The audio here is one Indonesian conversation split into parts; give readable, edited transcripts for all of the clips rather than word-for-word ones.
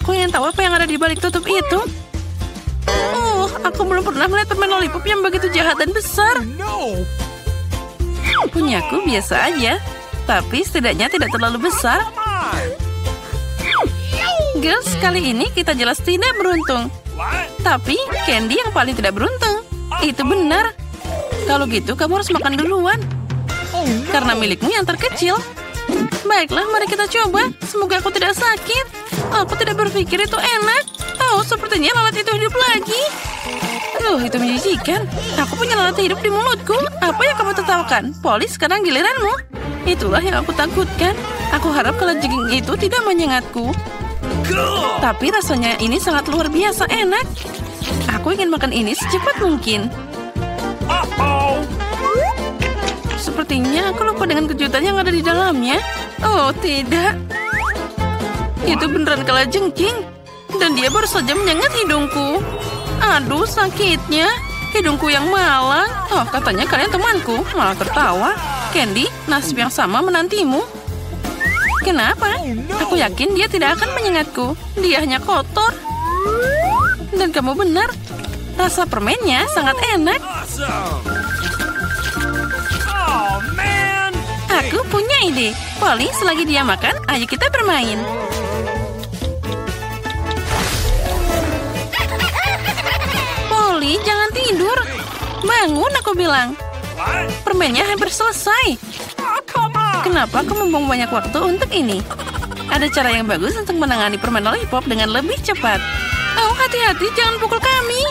Aku ingin tahu apa yang ada di balik tutup itu. Aku belum pernah melihat permen lollipop yang begitu jahat dan besar. Punyaku biasa aja, tapi setidaknya tidak terlalu besar. Girls, kali ini kita jelas tidak beruntung. Tapi Candy yang paling tidak beruntung. Itu benar. Kalau gitu kamu harus makan duluan. Karena milikmu yang terkecil. Baiklah, mari kita coba. Semoga aku tidak sakit. Aku tidak berpikir itu enak. Sepertinya lalat itu hidup lagi. Itu menjijikan. Aku punya lalat hidup di mulutku. Apa yang kamu tertawakan? Polly, sekarang giliranmu. Itulah yang aku takutkan. Aku harap kalajengking itu tidak menyengatku. Tapi rasanya ini sangat luar biasa enak. Aku ingin makan ini secepat mungkin. Sepertinya aku lupa dengan kejutan yang ada di dalamnya. Oh, tidak. Itu beneran kalajengking. Dan dia baru saja menyengat hidungku. Aduh, sakitnya. Hidungku yang malang. Katanya kalian temanku. Malah tertawa. Candy, nasib yang sama menantimu. Kenapa? Aku yakin dia tidak akan menyengatku. Dia hanya kotor. Dan kamu benar. Rasa permennya sangat enak. Aku punya ide. Polly, selagi dia makan, ayo kita bermain. Polly, jangan tidur. Bangun, aku bilang. Permennya hampir selesai. Kenapa aku membuang banyak waktu untuk ini? Ada cara yang bagus untuk menangani permen lollipop dengan lebih cepat. Hati-hati, jangan pukul kami.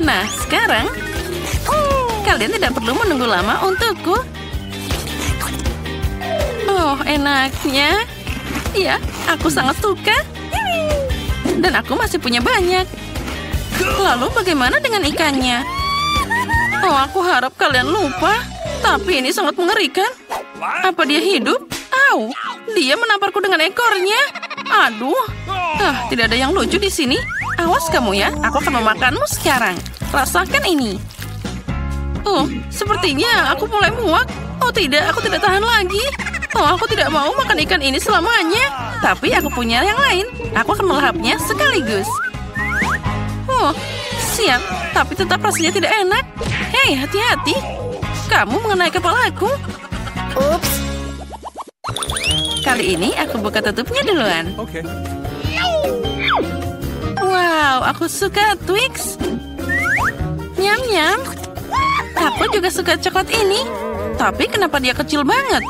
Nah, sekarang kalian tidak perlu menunggu lama untukku. Enaknya. Ya, aku sangat suka. Dan aku masih punya banyak. Lalu bagaimana dengan ikannya? Aku harap kalian lupa. Tapi ini sangat mengerikan. Apa dia hidup? Dia menamparku dengan ekornya. Aduh. Tidak ada yang lucu di sini. Awas kamu ya, aku akan memakanmu sekarang. Rasakan ini. Sepertinya aku mulai muak. Tidak, aku tidak tahan lagi. Aku tidak mau makan ikan ini selamanya. Tapi aku punya yang lain. Aku akan melahapnya sekaligus. Siap. Tapi tetap rasanya tidak enak. Hei, hati-hati. Kamu mengenai kepalaku. Ups. Kali ini aku buka tutupnya duluan. Wow, aku suka Twix. Nyam-nyam. Aku juga suka coklat ini. Tapi kenapa dia kecil banget?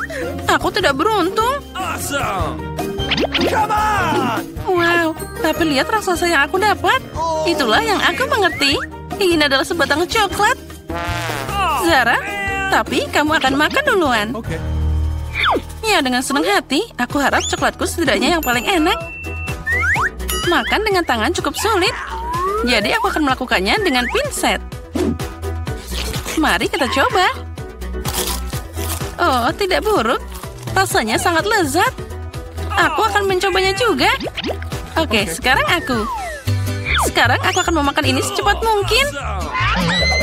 Aku tidak beruntung. Wow, tapi lihat raksasa yang aku dapat. Itulah yang aku mengerti. Ini adalah sebatang coklat. Zara, tapi kamu akan makan duluan. Ya, dengan senang hati. Aku harap coklatku setidaknya yang paling enak. Makan dengan tangan cukup sulit. Jadi aku akan melakukannya dengan pinset. Mari kita coba. Tidak buruk. Rasanya sangat lezat. Aku akan mencobanya juga. Oke, sekarang aku. Sekarang aku akan memakan ini secepat mungkin.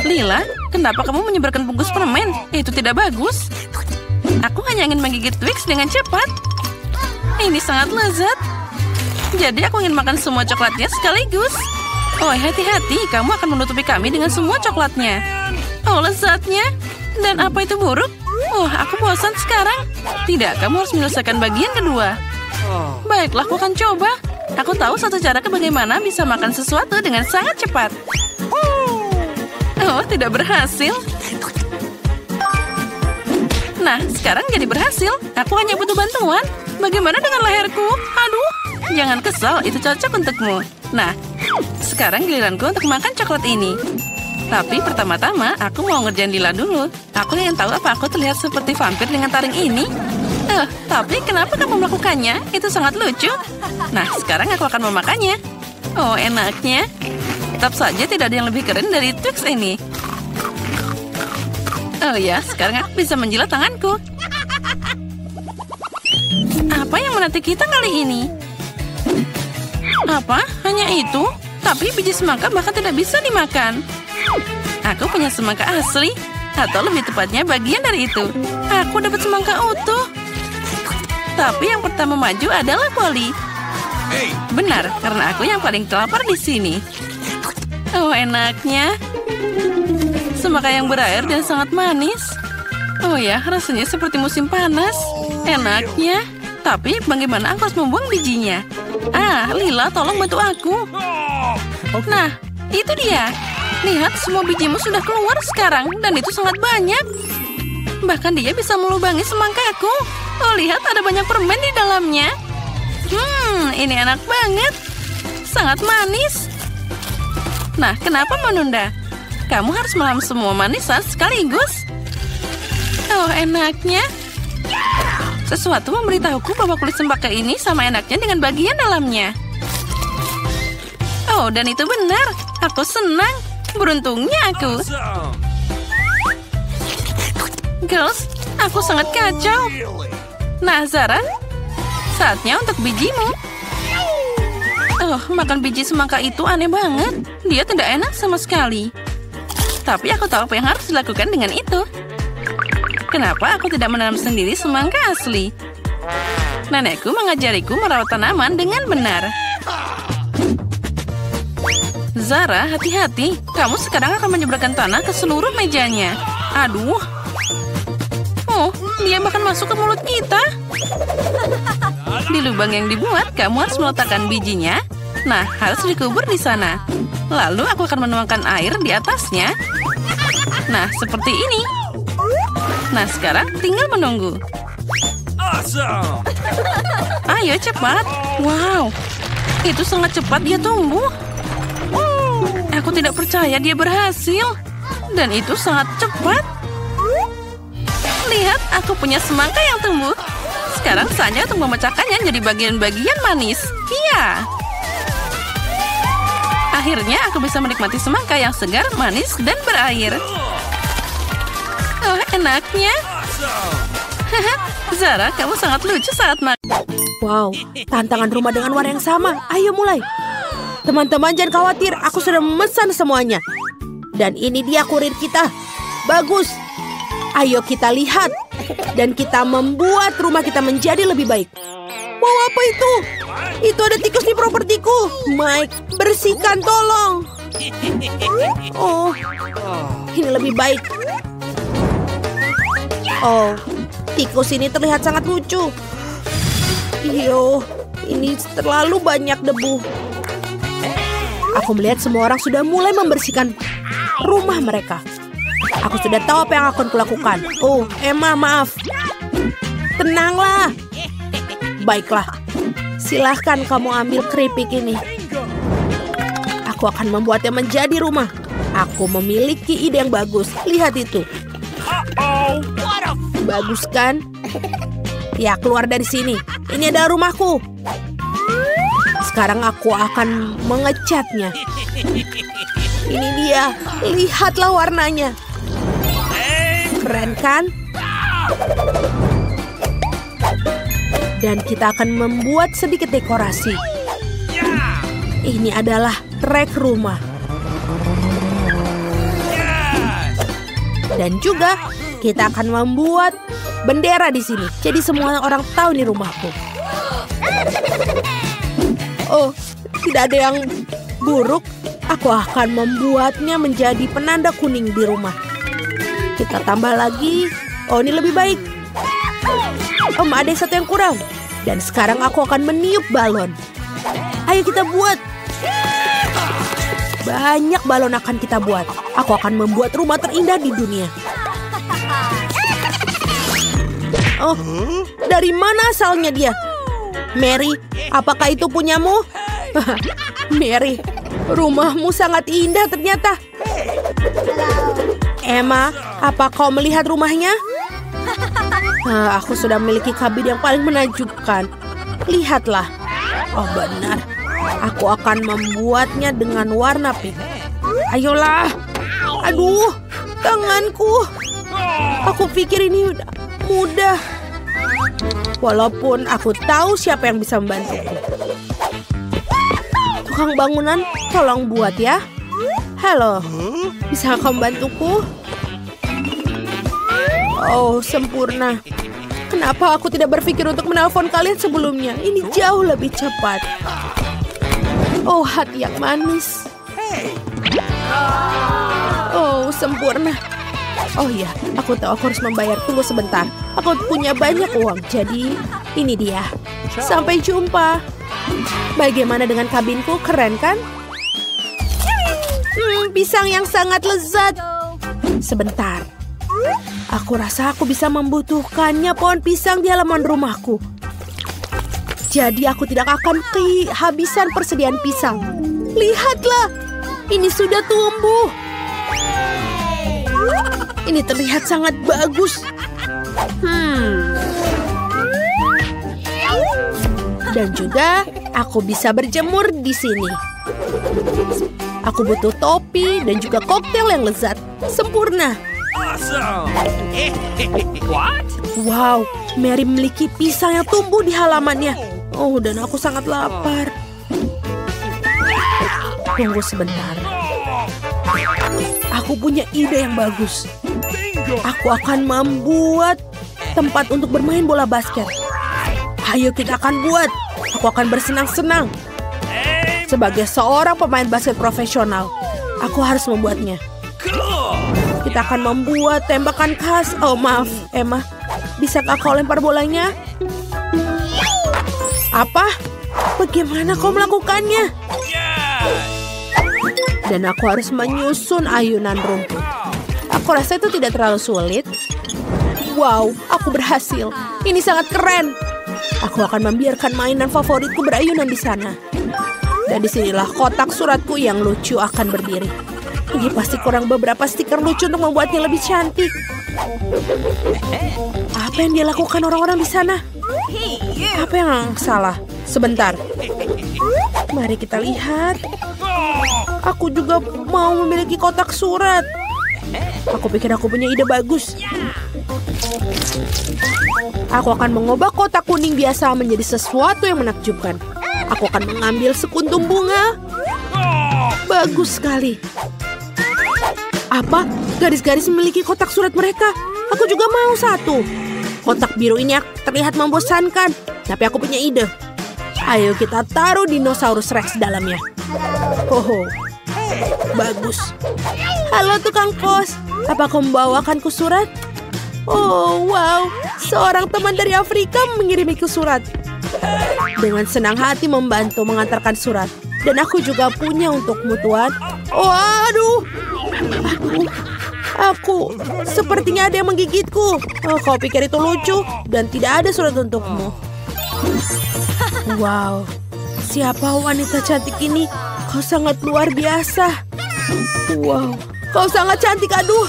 Lila, kenapa kamu menyebarkan bungkus permen? Itu tidak bagus. Aku hanya ingin menggigit Twix dengan cepat. Ini sangat lezat. Jadi aku ingin makan semua coklatnya sekaligus. Hati-hati, kamu akan menutupi kami dengan semua coklatnya. Lezatnya. Dan apa itu buruk? Aku bosan sekarang. Tidak, kamu harus menyelesaikan bagian kedua. Baiklah, aku akan coba. Aku tahu satu cara bagaimana bisa makan sesuatu dengan sangat cepat. Tidak berhasil. Nah, sekarang jadi berhasil. Aku hanya butuh bantuan. Bagaimana dengan leherku? Aduh, jangan kesal, itu cocok untukmu. Nah, sekarang giliranku untuk makan coklat ini. Tapi pertama-tama, aku mau ngerjain Lila dulu. Aku ingin tahu apa aku terlihat seperti vampir dengan taring ini. Tapi kenapa kamu melakukannya? Itu sangat lucu. Nah, sekarang aku akan memakannya. Enaknya. Tetap saja tidak ada yang lebih keren dari Twix ini. Ya, sekarang aku bisa menjilat tanganku. Apa yang menanti kita kali ini? Apa? Hanya itu? Tapi biji semangka bahkan tidak bisa dimakan. Aku punya semangka asli. Atau lebih tepatnya bagian dari itu. Aku dapat semangka utuh. Tapi yang pertama maju adalah Polly. Benar, karena aku yang paling lapar di sini. Oh, enaknya. Semangka yang berair dan sangat manis. Oh ya, rasanya seperti musim panas. Enaknya. Tapi bagaimana aku harus membuang bijinya? Ah, Lila, tolong bantu aku. Nah, itu dia. Lihat, semua bijimu sudah keluar sekarang. Dan itu sangat banyak. Bahkan dia bisa melubangi semangkaku. Oh, lihat, ada banyak permen di dalamnya. Ini enak banget. Sangat manis. Nah, kenapa menunda? Kamu harus menelan semua manisan sekaligus. Oh, enaknya. Sesuatu memberitahuku bahwa kulit semangka ini sama enaknya dengan bagian dalamnya. Oh, dan itu benar. Aku senang. Beruntungnya aku. Girls, aku sangat kacau. Nah, Zara, saatnya untuk bijimu. Oh, makan biji semangka itu aneh banget. Dia tidak enak sama sekali. Tapi aku tahu apa yang harus dilakukan dengan itu. Kenapa aku tidak menanam sendiri semangka asli? Nenekku mengajariku merawat tanaman dengan benar. Zara, hati-hati. Kamu sekarang akan menyebarkan tanah ke seluruh mejanya. Aduh. Oh, dia bahkan masuk ke mulut kita. Di lubang yang dibuat, kamu harus meletakkan bijinya. Nah, harus dikubur di sana. Lalu aku akan menuangkan air di atasnya. Nah, seperti ini. Nah, sekarang tinggal menunggu. Ayo, cepat. Wow, itu sangat cepat dia tumbuh. Aku tidak percaya dia berhasil. Dan itu sangat cepat. Lihat, aku punya semangka yang tumbuh. Sekarang saatnya untuk memecahkannya jadi bagian-bagian manis. Iya. Akhirnya aku bisa menikmati semangka yang segar, manis, dan berair. Oh, enaknya. Zara, kamu sangat lucu saat makan. Wow, tantangan rumah dengan warna yang sama. Ayo mulai. Teman-teman jangan khawatir, aku sudah memesan semuanya. Dan ini dia kurir kita. Bagus. Ayo kita lihat. Dan kita membuat rumah kita menjadi lebih baik. Wow, apa itu? Itu ada tikus di propertiku. Mike, bersihkan tolong. Oh, ini lebih baik. Oh, tikus ini terlihat sangat lucu. Iyo, ini terlalu banyak debu. Aku melihat semua orang sudah mulai membersihkan rumah mereka. Aku sudah tahu apa yang akan kulakukan. Oh, Emma, maaf. Tenanglah. Baiklah. Silahkan kamu ambil keripik ini. Aku akan membuatnya menjadi rumah. Aku memiliki ide yang bagus. Lihat itu. Bagus kan? Ya, keluar dari sini. Ini adalah rumahku. Sekarang aku akan mengecatnya. Ini dia. Lihatlah warnanya. Keren kan? Dan kita akan membuat sedikit dekorasi. Ini adalah trek rumah. Dan juga kita akan membuat bendera di sini. Jadi semua orang tahu ini rumahku. Oh, tidak ada yang buruk. Aku akan membuatnya menjadi penanda kuning di rumah. Kita tambah lagi. Oh, ini lebih baik. Ada satu yang kurang. Dan sekarang aku akan meniup balon. Ayo kita buat. Banyak balon akan kita buat. Aku akan membuat rumah terindah di dunia. Oh, dari mana asalnya dia? Mary, apakah itu punyamu? Mary, rumahmu sangat indah ternyata. Emma, apa kau melihat rumahnya? Aku sudah memiliki kabin yang paling menakjubkan. Lihatlah. Oh benar. Aku akan membuatnya dengan warna pink. Ayolah. Aduh, tanganku. Aku pikir ini mudah. Walaupun aku tahu siapa yang bisa membantuku. Tukang bangunan, tolong buat ya. Halo, bisa kau membantuku? Oh, sempurna. Kenapa aku tidak berpikir untuk menelpon kalian sebelumnya? Ini jauh lebih cepat. Oh, hati yang manis. Oh, sempurna. Oh iya, aku tahu aku harus membayar. Tunggu sebentar. Aku punya banyak uang, jadi ini dia. Sampai jumpa. Bagaimana dengan kabinku? Keren kan? Pisang yang sangat lezat. Sebentar. Aku rasa aku bisa membutuhkannya pohon pisang di halaman rumahku. Jadi aku tidak akan kehabisan persediaan pisang. Lihatlah, ini sudah tumbuh. Ini terlihat sangat bagus. Dan juga aku bisa berjemur di sini. Aku butuh topi dan juga koktail yang lezat. Sempurna. Wow, Mary memiliki pisang yang tumbuh di halamannya. Oh, dan aku sangat lapar. Tunggu sebentar. Aku punya ide yang bagus. Aku akan membuat tempat untuk bermain bola basket. Ayo kita akan buat. Aku akan bersenang-senang. Sebagai seorang pemain basket profesional, aku harus membuatnya. Kita akan membuat tembakan khas. Oh, maaf, Emma. Bisakah kau lempar bolanya? Apa? Bagaimana kau melakukannya? Dan aku harus menyusun ayunan rumput. Aku rasa itu tidak terlalu sulit. Wow, aku berhasil. Ini sangat keren. Aku akan membiarkan mainan favoritku berayunan di sana. Dan disinilah kotak suratku yang lucu akan berdiri. Ini pasti kurang beberapa stiker lucu untuk membuatnya lebih cantik. Apa yang dia lakukan orang-orang di sana? Apa yang salah? Sebentar. Mari kita lihat. Aku juga mau memiliki kotak surat. Aku pikir aku punya ide bagus. Aku akan mengubah kotak kuning biasa menjadi sesuatu yang menakjubkan. Aku akan mengambil sekuntum bunga. Bagus sekali. Apa? Garis-garis memiliki kotak surat mereka. Aku juga mau satu. Kotak biru ini terlihat membosankan. Tapi aku punya ide. Ayo kita taruh dinosaurus Rex dalamnya. Oh, bagus. Halo tukang pos. Apa kau membawakanku surat? Oh, wow. Seorang teman dari Afrika mengirimiku surat. Dengan senang hati membantu mengantarkan surat. Dan aku juga punya untukmu, Tuan. Oh, aduh. Aku sepertinya ada yang menggigitku. Oh, kau pikir itu lucu? Dan tidak ada surat untukmu. Wow, siapa wanita cantik ini? Kau sangat luar biasa. Wow, kau sangat cantik, aduh.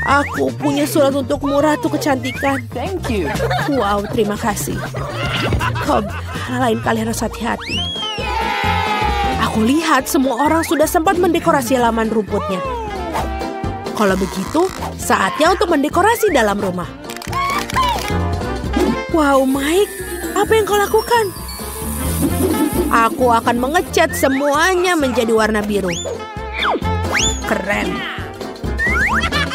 Aku punya surat untukmu, Ratu Kecantikan. Thank you. Wow, terima kasih. Kau lain kali harus hati-hati. Aku lihat semua orang sudah sempat mendekorasi halaman rumputnya. Kalau begitu, saatnya untuk mendekorasi dalam rumah. Wow, Mike, apa yang kau lakukan? Aku akan mengecat semuanya menjadi warna biru. Keren.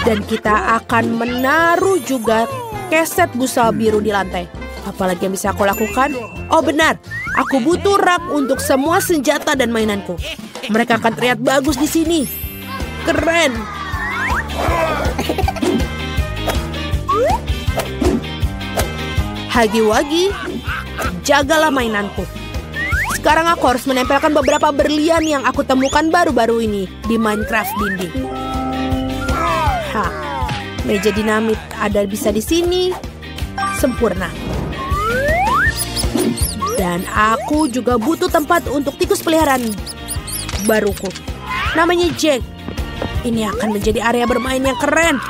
Dan kita akan menaruh juga keset busa biru di lantai. Apalagi yang bisa aku lakukan? Oh benar, aku butuh rak untuk semua senjata dan mainanku. Mereka akan terlihat bagus di sini. Keren. Hagi-wagi, jagalah mainanku. Sekarang aku harus menempelkan beberapa berlian yang aku temukan baru-baru ini di Minecraft dinding. Meja dinamit ada bisa di sini. Sempurna. Dan aku juga butuh tempat untuk tikus peliharaan baruku. Namanya Jack. Ini akan menjadi area bermain yang keren.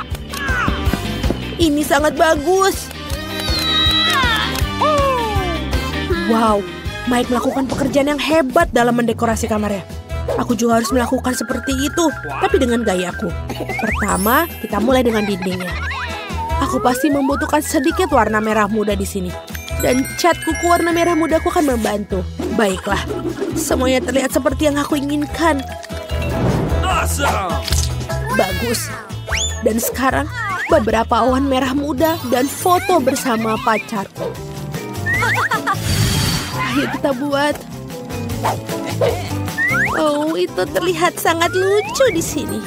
Ini sangat bagus. Wow, Mike melakukan pekerjaan yang hebat dalam mendekorasi kamarnya. Aku juga harus melakukan seperti itu, tapi dengan gayaku. Pertama, kita mulai dengan dindingnya. Aku pasti membutuhkan sedikit warna merah muda di sini. Dan cat kuku warna merah mudaku akan membantu. Baiklah, semuanya terlihat seperti yang aku inginkan. Bagus. Dan sekarang, beberapa awan merah muda dan foto bersama pacarku. Ayo kita buat. Oh, itu terlihat sangat lucu di sini.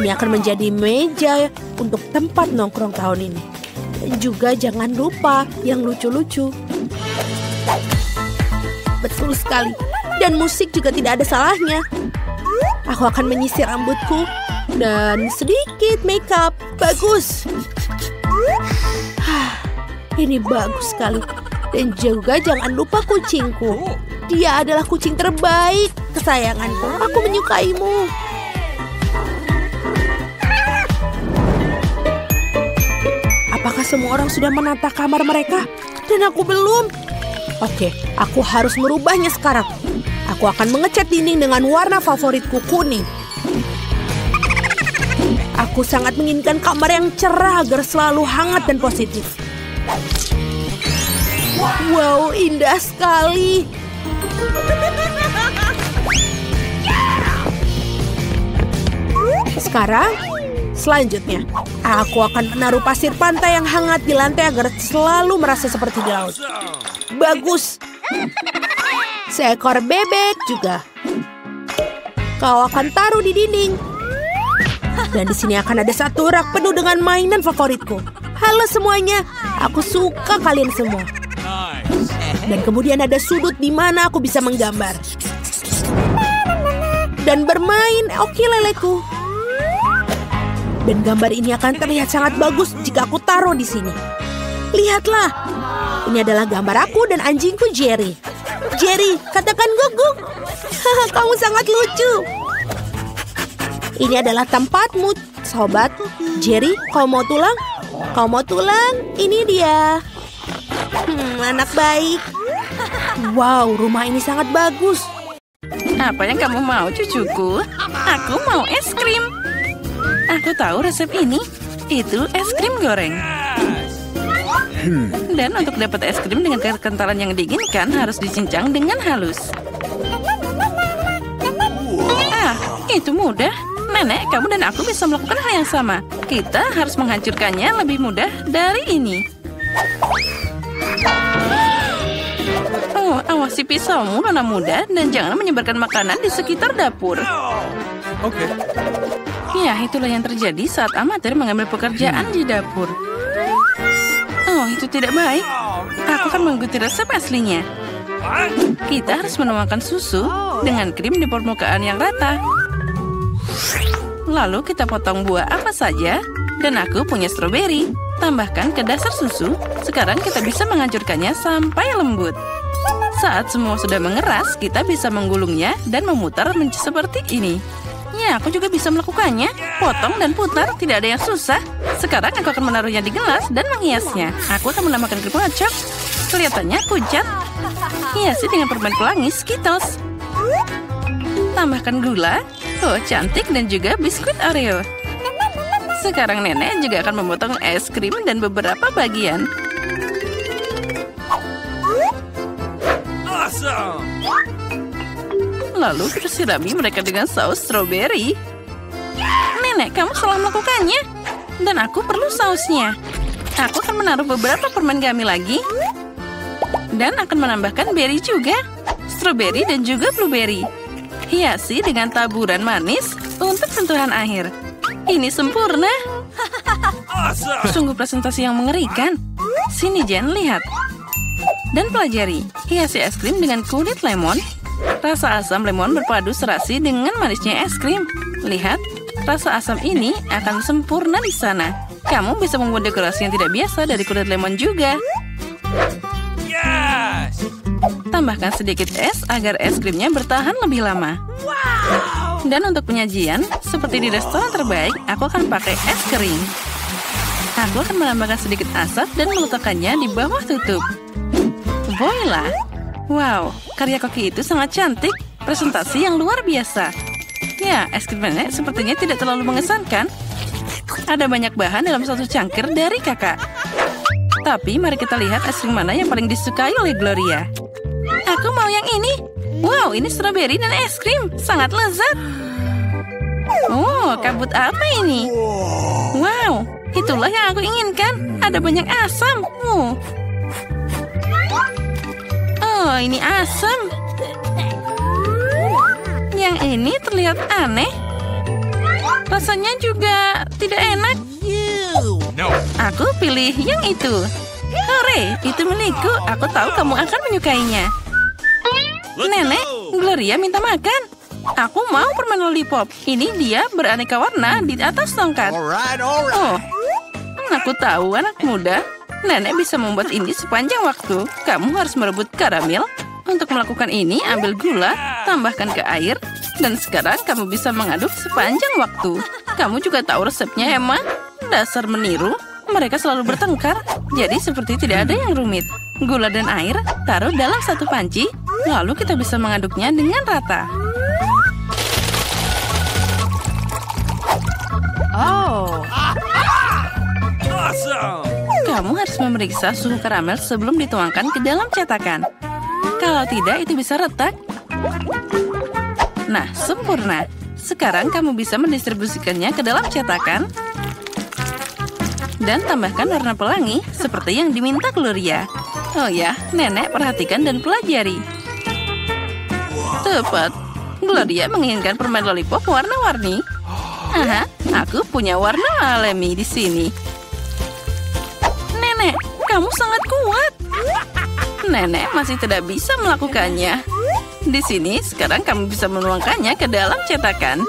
Ini akan menjadi meja untuk tempat nongkrong tahun ini. Dan juga jangan lupa yang lucu-lucu. Betul sekali. Dan musik juga tidak ada salahnya. Aku akan menyisir rambutku dan sedikit makeup. Bagus. Ini bagus sekali. Dan juga jangan lupa kucingku. Dia adalah kucing terbaik kesayanganku. Aku menyukaimu. Apakah semua orang sudah menata kamar mereka? Dan aku belum. Oke, aku harus merubahnya sekarang. Aku akan mengecat dinding dengan warna favoritku, kuning. Aku sangat menginginkan kamar yang cerah agar selalu hangat dan positif. Wow, indah sekali. Sekarang, selanjutnya, aku akan menaruh pasir pantai yang hangat di lantai agar selalu merasa seperti di laut. Bagus. Seekor bebek juga. Kau akan taruh di dinding. Dan di sini akan ada satu rak penuh dengan mainan favoritku. Halo semuanya, aku suka kalian semua. Dan kemudian ada sudut di mana aku bisa menggambar. Dan bermain ukuleleku. Dan gambar ini akan terlihat sangat bagus jika aku taruh di sini. Lihatlah, ini adalah gambar aku dan anjingku Jerry. Jerry, katakan guguk. Kamu sangat lucu. Ini adalah tempatmu, sobat. Jerry, kau mau tulang? Kau mau tulang? Ini dia. Anak baik. Wow, rumah ini sangat bagus. Apa yang kamu mau, cucuku? Aku mau es krim. Aku tahu resep ini. Itu es krim goreng. Dan untuk dapat es krim dengan kekentalan yang diinginkan harus dicincang dengan halus. Itu mudah. Nenek, kamu dan aku bisa melakukan hal yang sama. Kita harus menghancurkannya lebih mudah dari ini. Oh, awasi pisaumu, nona muda, dan jangan menyebarkan makanan di sekitar dapur. Oke. Ya, itulah yang terjadi saat amatir mengambil pekerjaan di dapur. Oh, itu tidak baik. Aku akan mengikuti resep aslinya. Kita harus menuangkan susu dengan krim di permukaan yang rata. Lalu kita potong buah apa saja. Dan aku punya stroberi. Tambahkan ke dasar susu. Sekarang kita bisa menghancurkannya sampai lembut. Saat semua sudah mengeras, kita bisa menggulungnya dan memutar seperti ini. Ya, aku juga bisa melakukannya. Potong dan putar, tidak ada yang susah. Sekarang aku akan menaruhnya di gelas dan menghiasnya. Aku akan menambahkan krim kocok. Kelihatannya pucat. Hiasi dengan permen pelangi Skittles. Tambahkan gula. Oh, cantik, dan juga biskuit Oreo. Sekarang nenek juga akan memotong es krim dan beberapa bagian. Awesome. Lalu kita sirami mereka dengan saus stroberi. Nenek, kamu salah melakukannya. Dan aku perlu sausnya. Aku akan menaruh beberapa permen gummy lagi. Dan akan menambahkan berry juga. Stroberi dan juga blueberry. Hiasi dengan taburan manis untuk sentuhan akhir. Ini sempurna. Sungguh presentasi yang mengerikan. Sini Jen, lihat. Dan pelajari. Hiasi es krim dengan kulit lemon. Rasa asam lemon berpadu serasi dengan manisnya es krim. Lihat, rasa asam ini akan sempurna di sana. Kamu bisa membuat dekorasi yang tidak biasa dari kulit lemon juga. Yes. Tambahkan sedikit es agar es krimnya bertahan lebih lama. Dan untuk penyajian, seperti di restoran terbaik, aku akan pakai es kering. Aku akan menambahkan sedikit asap dan meletakkannya di bawah tutup. Voila! Wow, karya koki itu sangat cantik. Presentasi yang luar biasa. Ya, es krim nenek sepertinya tidak terlalu mengesankan. Ada banyak bahan dalam satu cangkir dari kakak. Tapi mari kita lihat es krim mana yang paling disukai oleh Gloria. Aku mau yang ini. Wow, ini stroberi dan es krim. Sangat lezat. Oh, kabut apa ini? Wow, itulah yang aku inginkan. Ada banyak asam. Oh, ini asam. Yang ini terlihat aneh. Rasanya juga tidak enak. Aku pilih yang itu. Hore, itu milikku. Aku tahu kamu akan menyukainya. Nenek, Gloria minta makan. Aku mau permen lollipop. Ini dia beraneka warna di atas tongkat. Oh, aku tahu anak muda. Nenek bisa membuat ini sepanjang waktu. Kamu harus merebut karamel. Untuk melakukan ini, ambil gula, tambahkan ke air. Dan sekarang kamu bisa mengaduk sepanjang waktu. Kamu juga tahu resepnya, Emma? Dasar meniru. Mereka selalu bertengkar. Jadi seperti tidak ada yang rumit. Gula dan air taruh dalam satu panci. Lalu kita bisa mengaduknya dengan rata. Oh. Kamu harus memeriksa suhu karamel sebelum dituangkan ke dalam cetakan. Kalau tidak, itu bisa retak. Nah, sempurna. Sekarang kamu bisa mendistribusikannya ke dalam cetakan. Dan tambahkan warna pelangi seperti yang diminta Gloria. Oh ya, Nenek perhatikan dan pelajari. Tepat. Gloria menginginkan permen lollipop warna-warni. Aha, aku punya warna alami di sini. Nenek, kamu sangat kuat. Nenek masih tidak bisa melakukannya. Di sini, sekarang kamu bisa menuangkannya ke dalam cetakan.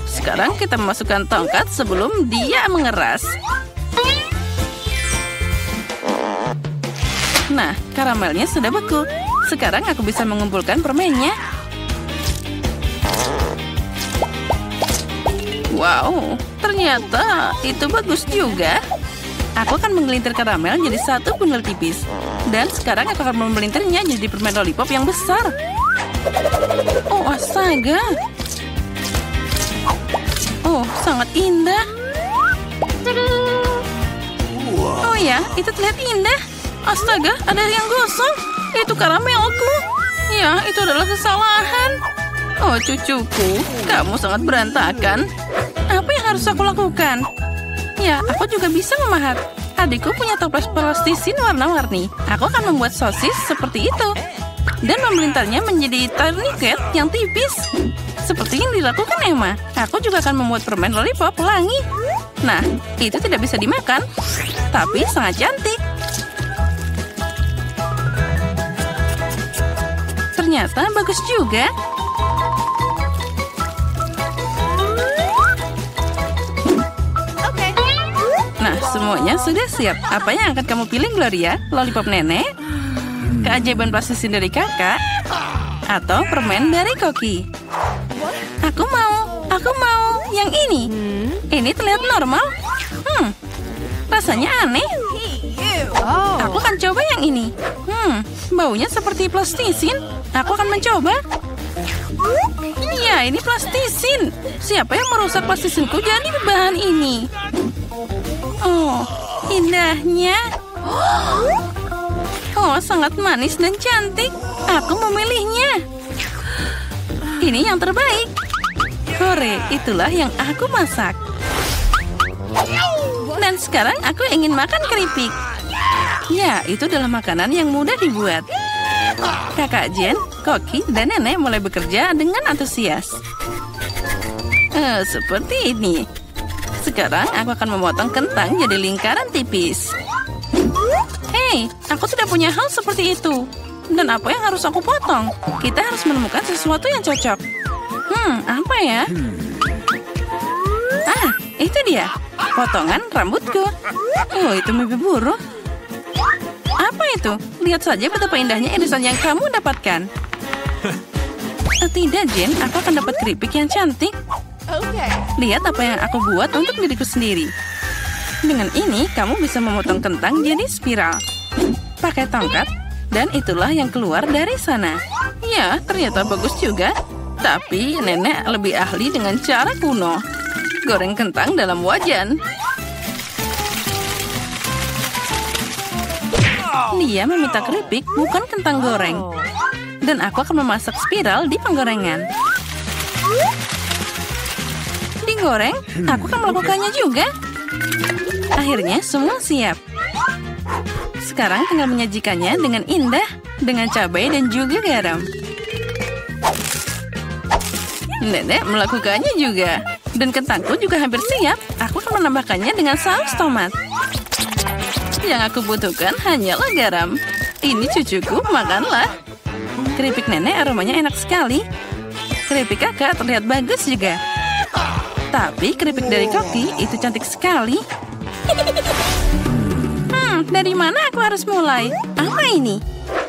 Sekarang kita memasukkan tongkat sebelum dia mengeras. Nah, karamelnya sudah beku. Sekarang aku bisa mengumpulkan permennya. Wow, ternyata itu bagus juga. Aku akan menggelintir karamel jadi satu bundel tipis. Dan sekarang aku akan memelintirnya jadi permen lollipop yang besar. Oh, astaga. Oh, sangat indah. Oh ya, itu terlihat indah. Astaga, ada yang gosong. Itu karamelku. Ya, itu adalah kesalahan. Oh, cucuku, kamu sangat berantakan. Apa yang harus aku lakukan? Ya, aku juga bisa memahat. Adikku punya toples plastisin warna-warni. Aku akan membuat sosis seperti itu. Dan memelintarnya menjadi tourniquet yang tipis. Seperti yang dilakukan Emma. Aku juga akan membuat permen lollipop pelangi. Nah, itu tidak bisa dimakan. Tapi sangat cantik. Ternyata bagus juga. Nah, semuanya sudah siap. Apa yang akan kamu pilih, Gloria? Lollipop nenek? Keajaiban plastisin dari kakak? Atau permen dari Koki? Aku mau yang ini. Ini terlihat normal. Rasanya aneh. Aku akan coba yang ini. Baunya seperti plastisin. Aku akan mencoba. Ya, ini plastisin. Siapa yang merusak plastisinku jadi bahan ini? Oh, indahnya. Oh, sangat manis dan cantik. Aku memilihnya. Ini yang terbaik. Hore, itulah yang aku masak. Dan sekarang aku ingin makan keripik. Ya, itu adalah makanan yang mudah dibuat. Kakak Jen, Koki, dan Nenek mulai bekerja dengan antusias. Seperti ini. Sekarang aku akan memotong kentang jadi lingkaran tipis. Hei, aku tidak punya hal seperti itu. Dan apa yang harus aku potong? Kita harus menemukan sesuatu yang cocok. Apa ya? Ah, itu dia. Potongan rambutku. Oh, itu mimpi buruk. Apa itu? Lihat saja betapa indahnya irisan yang kamu dapatkan. Tidak, Jen. Aku akan dapat keripik yang cantik. Lihat apa yang aku buat untuk diriku sendiri. Dengan ini, kamu bisa memotong kentang jadi spiral. Pakai tongkat, dan itulah yang keluar dari sana. Ya, ternyata bagus juga. Tapi nenek lebih ahli dengan cara kuno. Goreng kentang dalam wajan. Dia meminta keripik, bukan kentang goreng. Dan aku akan memasak spiral di penggorengan. Digoreng, aku akan melakukannya juga. Akhirnya semua siap. Sekarang tinggal menyajikannya dengan indah, dengan cabai dan juga garam. Nenek melakukannya juga. Dan kentangku juga hampir siap. Aku akan menambahkannya dengan saus tomat. Yang aku butuhkan hanyalah garam. Ini cucuku, makanlah. Keripik nenek aromanya enak sekali. Keripik kakak terlihat bagus juga. Tapi keripik dari Koki itu cantik sekali. Dari mana aku harus mulai? Apa ini?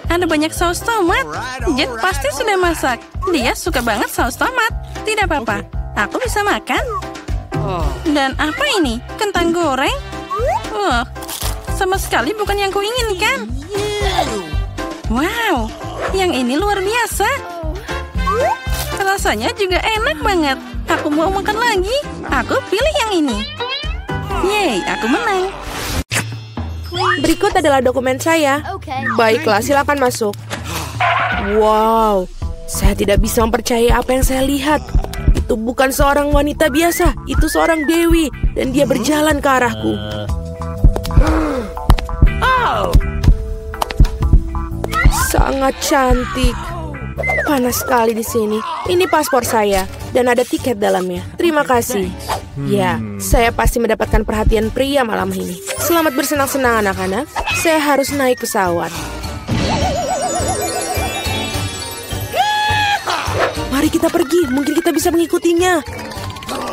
Ada banyak saus tomat. Jet pasti sudah masak. Dia suka banget saus tomat. Tidak apa-apa, aku bisa makan. Dan apa ini? Kentang goreng? Wah, sama sekali bukan yang kuinginkan. Wow, yang ini luar biasa. Rasanya juga enak banget. Aku mau makan lagi. Aku pilih yang ini. Yeay, aku menang. Berikut adalah dokumen saya. Baiklah, silakan masuk. Wow, saya tidak bisa mempercayai apa yang saya lihat. Itu bukan seorang wanita biasa, itu seorang dewi. Dan dia berjalan ke arahku. Sangat cantik. Panas sekali di sini. Ini paspor saya dan ada tiket dalamnya. Terima kasih. Ya, saya pasti mendapatkan perhatian pria malam ini. Selamat bersenang-senang anak-anak. Saya harus naik pesawat. Mari kita pergi. Mungkin kita bisa mengikutinya.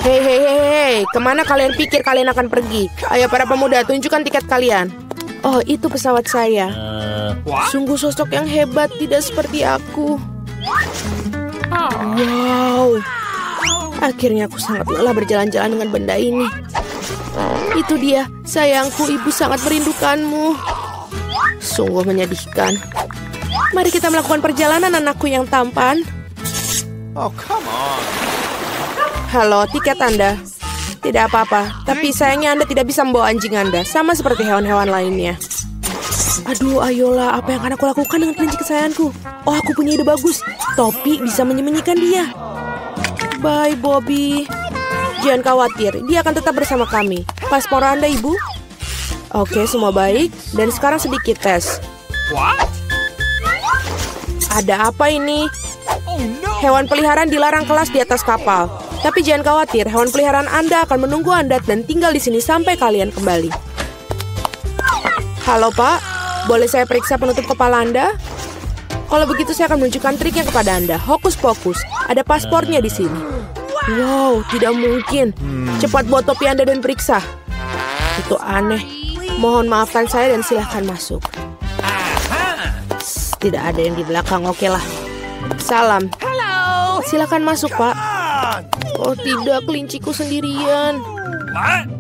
Hei, kemana kalian pikir kalian akan pergi? Ayo para pemuda, tunjukkan tiket kalian. Oh, itu pesawat saya. Sungguh sosok yang hebat, tidak seperti aku. Wow. Akhirnya aku sangat lelah berjalan-jalan dengan benda ini. Itu dia, sayangku, ibu sangat merindukanmu. Sungguh menyedihkan. Mari kita melakukan perjalanan, anakku yang tampan. Oh, come on. Halo, tiket Anda. Tidak apa-apa, tapi sayangnya Anda tidak bisa membawa anjing Anda, sama seperti hewan-hewan lainnya. Aduh, ayolah, apa yang akan aku lakukan dengan kelinci kesayanganku? Oh, aku punya ide bagus. Topi bisa menyembunyikan dia. Bye, Bobby. Jangan khawatir, dia akan tetap bersama kami. Paspor Anda, Ibu? Oke, semua baik. Dan sekarang sedikit tes. Ada apa ini? Hewan peliharaan dilarang kelas di atas kapal. Tapi jangan khawatir, hewan peliharaan Anda akan menunggu Anda dan tinggal di sini sampai kalian kembali. Halo, Pak. Boleh saya periksa penutup kepala Anda? Kalau begitu saya akan menunjukkan triknya kepada Anda. Hokus pokus, ada paspornya di sini. Wow, tidak mungkin. Cepat bawa topi Anda dan periksa. Itu aneh. Mohon maafkan saya dan silahkan masuk. Tidak ada yang di belakang, oke lah. Salam. Silahkan masuk, Pak. Oh tidak, kelinciku sendirian.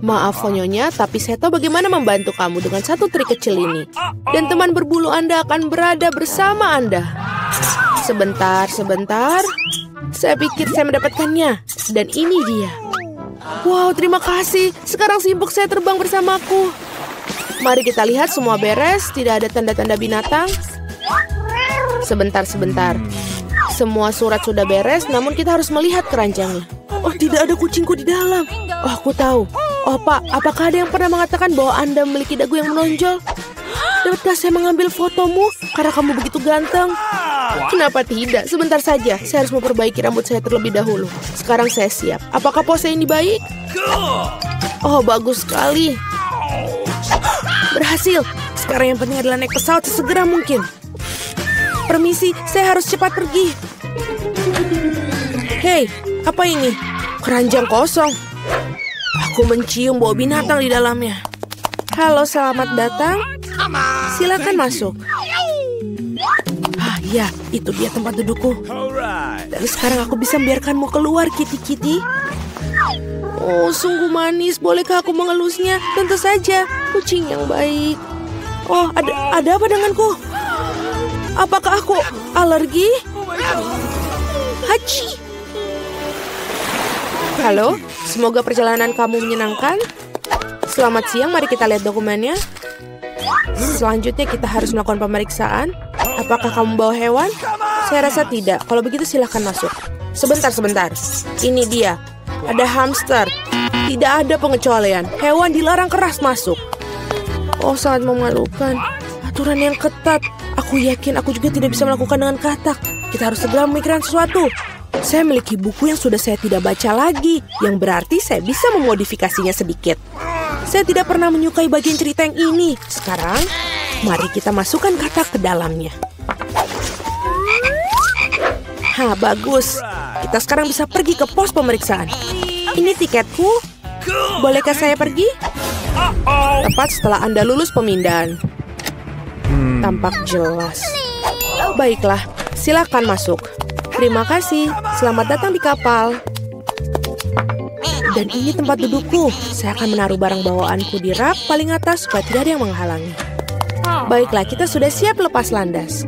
Maaf, Nyonya, tapi saya tahu bagaimana membantu kamu dengan satu trik kecil ini. Dan teman berbulu Anda akan berada bersama Anda. Sebentar. Saya pikir saya mendapatkannya. Dan ini dia. Wow, terima kasih. Sekarang simpuk saya terbang bersamaku. Mari kita lihat semua beres. Tidak ada tanda-tanda binatang. Sebentar. Semua surat sudah beres, namun kita harus melihat keranjangnya. Oh, tidak ada kucingku di dalam. Oh, aku tahu. Oh, Pak, apakah ada yang pernah mengatakan bahwa Anda memiliki dagu yang menonjol? Dapatkah saya mengambil fotomu karena kamu begitu ganteng? Kenapa tidak? Sebentar saja. Saya harus memperbaiki rambut saya terlebih dahulu. Sekarang saya siap. Apakah pose ini baik? Oh, bagus sekali. Berhasil. Sekarang yang penting adalah naik pesawat sesegera mungkin. Permisi, saya harus cepat pergi. Hei, apa ini? Keranjang kosong. Aku mencium bau binatang di dalamnya. Halo, selamat datang. Silakan masuk. Ah, ya, itu dia tempat dudukku. Dan sekarang aku bisa membiarkanmu keluar, Kitty. Oh, sungguh manis. Bolehkah aku mengelusnya? Tentu saja. Kucing yang baik. Oh, ada apa denganku? Apakah aku alergi? Hachi. Halo, semoga perjalanan kamu menyenangkan. Selamat siang, mari kita lihat dokumennya. Selanjutnya kita harus melakukan pemeriksaan. Apakah kamu bawa hewan? Saya rasa tidak. Kalau begitu silahkan masuk. Sebentar. Ini dia. Ada hamster. Tidak ada pengecualian. Hewan dilarang keras masuk. Oh, sangat memalukan. aturan yang ketat. Aku yakin aku juga tidak bisa melakukan dengan katak. Kita harus segera memikirkan sesuatu. Saya memiliki buku yang sudah saya tidak baca lagi, yang berarti saya bisa memodifikasinya sedikit. Saya tidak pernah menyukai bagian cerita yang ini. Sekarang, mari kita masukkan katak ke dalamnya. Bagus. Kita sekarang bisa pergi ke pos pemeriksaan. Ini tiketku. Bolehkah saya pergi? Tepat setelah Anda lulus pemindahan. Tampak jelas. Baiklah, silakan masuk. Terima kasih. Selamat datang di kapal. Dan ini tempat dudukku. Saya akan menaruh barang bawaanku di rak paling atas supaya tidak ada yang menghalangi. Baiklah, kita sudah siap lepas landas.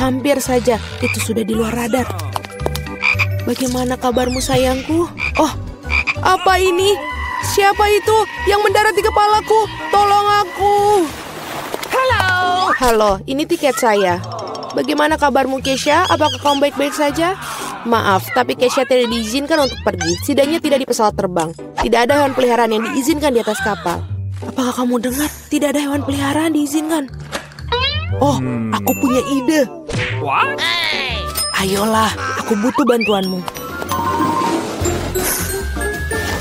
Hampir saja. Itu sudah di luar radar. Bagaimana kabarmu, sayangku? Apa ini? Siapa itu yang mendarat di kepalaku? Tolong aku. Halo, ini tiket saya. Bagaimana kabarmu, Keisha? Apakah kamu baik-baik saja? Maaf, tapi Keisha tidak diizinkan untuk pergi. Setidaknya tidak di pesawat terbang. Tidak ada hewan peliharaan yang diizinkan di atas kapal. Apakah kamu dengar? Tidak ada hewan peliharaan diizinkan. Aku punya ide. Ayolah, aku butuh bantuanmu.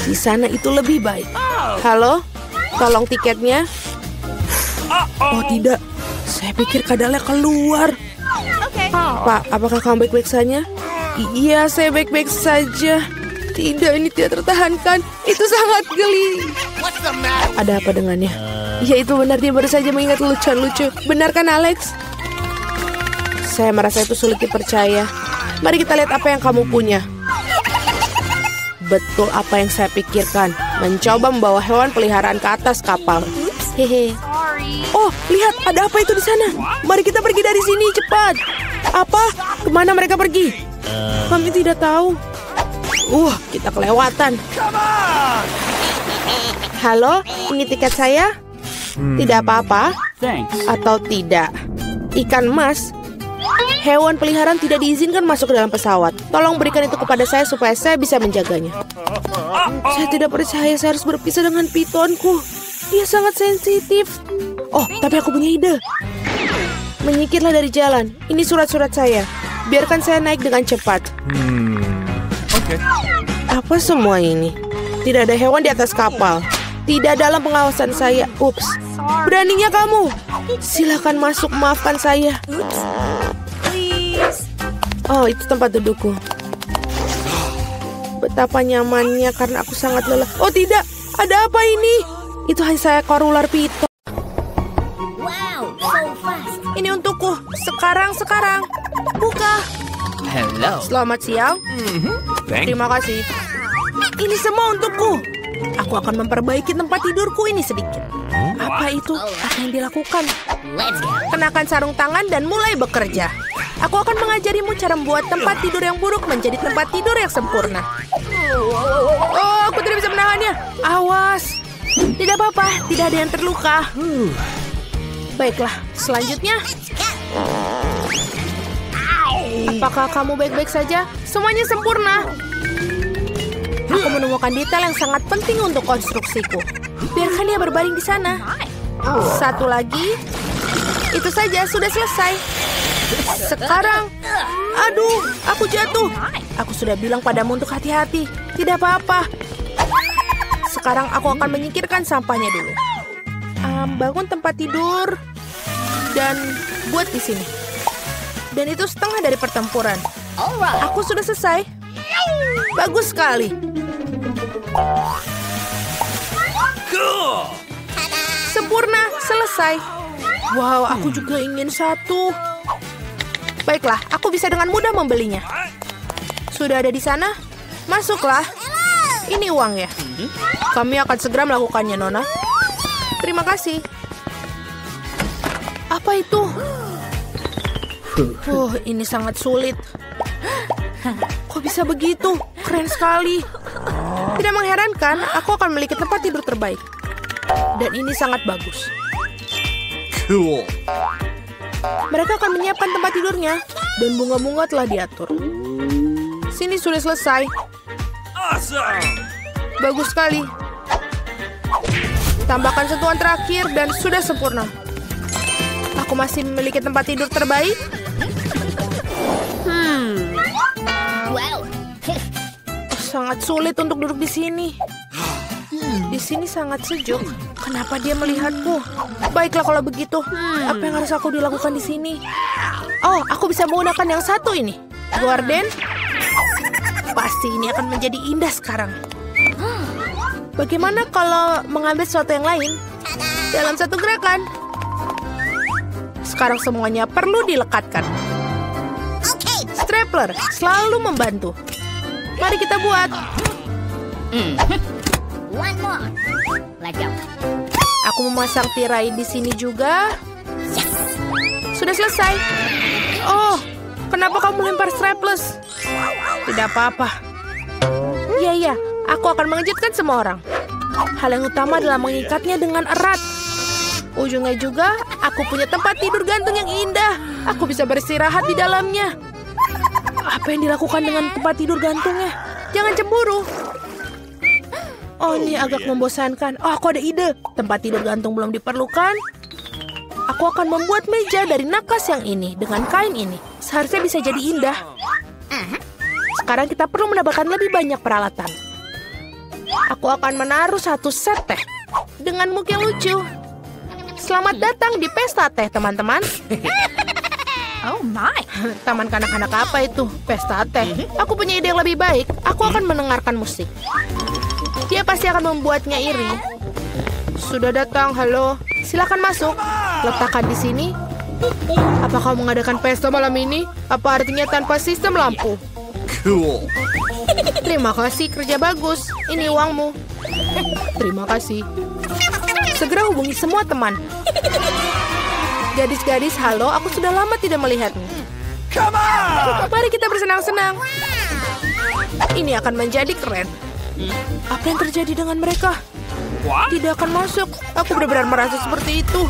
Di sana itu lebih baik. Halo, tolong tiketnya. Oh tidak, saya pikir kadalnya keluar. Pak, apakah kamu baik-baik saja? Iya, saya baik-baik saja. Tidak, ini tidak tertahankan. Itu sangat geli. Ada apa dengannya? Ya, itu benar, dia baru saja mengingat lucu-lucu. Benar kan, Alex? Saya merasa itu sulit dipercaya. Mari kita lihat apa yang kamu punya. Betul apa yang saya pikirkan. Mencoba membawa hewan peliharaan ke atas kapal. Hehe. Oh, lihat, ada apa itu di sana? Mari kita pergi dari sini, cepat. Apa? Kemana mereka pergi? Kami tidak tahu. Kita kelewatan. Halo, ini tiket saya? Tidak apa-apa? Atau tidak? Ikan emas? Hewan peliharaan tidak diizinkan masuk ke dalam pesawat. Tolong berikan itu kepada saya supaya saya bisa menjaganya. Saya tidak percaya saya harus berpisah dengan pitonku. Dia sangat sensitif. Tapi aku punya ide. Menyingkirlah dari jalan. Ini surat-surat saya. Biarkan saya naik dengan cepat. Apa semua ini? Tidak ada hewan di atas kapal. Tidak dalam pengawasan saya. Ups. Beraninya kamu. Silakan masuk, maafkan saya. Itu tempat dudukku. Betapa nyamannya karena aku sangat lelah. Oh tidak, ada apa ini? Itu hanya seekor ular piton. Ini untukku. Sekarang. Buka. Hello. Selamat siang. Terima kasih. Ini semua untukku. Aku akan memperbaiki tempat tidurku ini sedikit. Apa itu? Apa yang dilakukan? Kenakan sarung tangan dan mulai bekerja. Aku akan mengajarimu cara membuat tempat tidur yang buruk menjadi tempat tidur yang sempurna. Aku tidak bisa menahannya. Awas. Tidak apa-apa, tidak ada yang terluka. Baiklah, selanjutnya. Apakah kamu baik-baik saja? Semuanya sempurna. Aku menemukan detail yang sangat penting untuk konstruksiku. Biarkan dia berbaring di sana. Satu lagi. Itu saja, sudah selesai. Sekarang. Aduh, aku jatuh. Aku sudah bilang padamu untuk hati-hati. Tidak apa-apa. Sekarang aku akan menyingkirkan sampahnya dulu. Bangun tempat tidur. Dan buat di sini. Dan itu setengah dari pertempuran. Aku sudah selesai. Bagus sekali. Sempurna, selesai. Wow, aku juga ingin satu. Baiklah, aku bisa dengan mudah membelinya. Sudah ada di sana? Masuklah. Ini uangnya. Kami akan segera melakukannya, Nona. Terima kasih. Apa itu? Ini sangat sulit. Kok bisa begitu? Keren sekali. Tidak mengherankan, aku akan memiliki tempat tidur terbaik. Dan ini sangat bagus. Cool. Mereka akan menyiapkan tempat tidurnya. Dan bunga-bunga telah diatur. Sini sudah selesai. Awesome. Bagus sekali. Tambahkan sentuhan terakhir dan sudah sempurna. aku masih memiliki tempat tidur terbaik? Sangat sulit untuk duduk di sini. Di sini sangat sejuk. Kenapa dia melihatku? Baiklah kalau begitu. Apa yang harus aku dilakukan di sini? Oh, aku bisa menggunakan yang satu ini. Gorden. Pasti ini akan menjadi indah sekarang. Bagaimana kalau mengambil sesuatu yang lain dalam satu gerakan? Sekarang semuanya perlu dilekatkan. Stapler selalu membantu. Mari kita buat. One more. Let's go. Aku memasang tirai di sini juga. Sudah selesai. Oh, kenapa kamu lempar strapless? Tidak apa-apa. Iya, aku akan mengejutkan semua orang. Hal yang utama adalah mengikatnya dengan erat. Ujungnya juga, aku punya tempat tidur gantung yang indah. Aku bisa beristirahat di dalamnya. Apa yang dilakukan dengan tempat tidur gantungnya? Jangan cemburu. Oh, ini agak membosankan. Oh, aku ada ide. Tempat tidur gantung belum diperlukan. Aku akan membuat meja dari nakas yang ini dengan kain ini. Seharusnya bisa jadi indah. Sekarang kita perlu mendapatkan lebih banyak peralatan. Aku akan menaruh satu set teh dengan mug yang lucu. Selamat datang di pesta teh, teman-teman. Oh my. Taman kanak-kanak apa itu? Pesta teh. Aku punya ide yang lebih baik. Aku akan mendengarkan musik. Dia pasti akan membuatnya iri. Sudah datang, halo. Silakan masuk. Letakkan di sini. Apa kau mengadakan pesta malam ini? Apa artinya tanpa sistem lampu? Cool. Terima kasih, kerja bagus. Ini uangmu. Terima kasih. Segera hubungi semua teman. Gadis-gadis, halo. Aku sudah lama tidak melihatmu. Come on! Mari kita bersenang-senang. Ini akan menjadi keren. Apa yang terjadi dengan mereka? Tidak akan masuk. Aku benar-benar merasa seperti itu.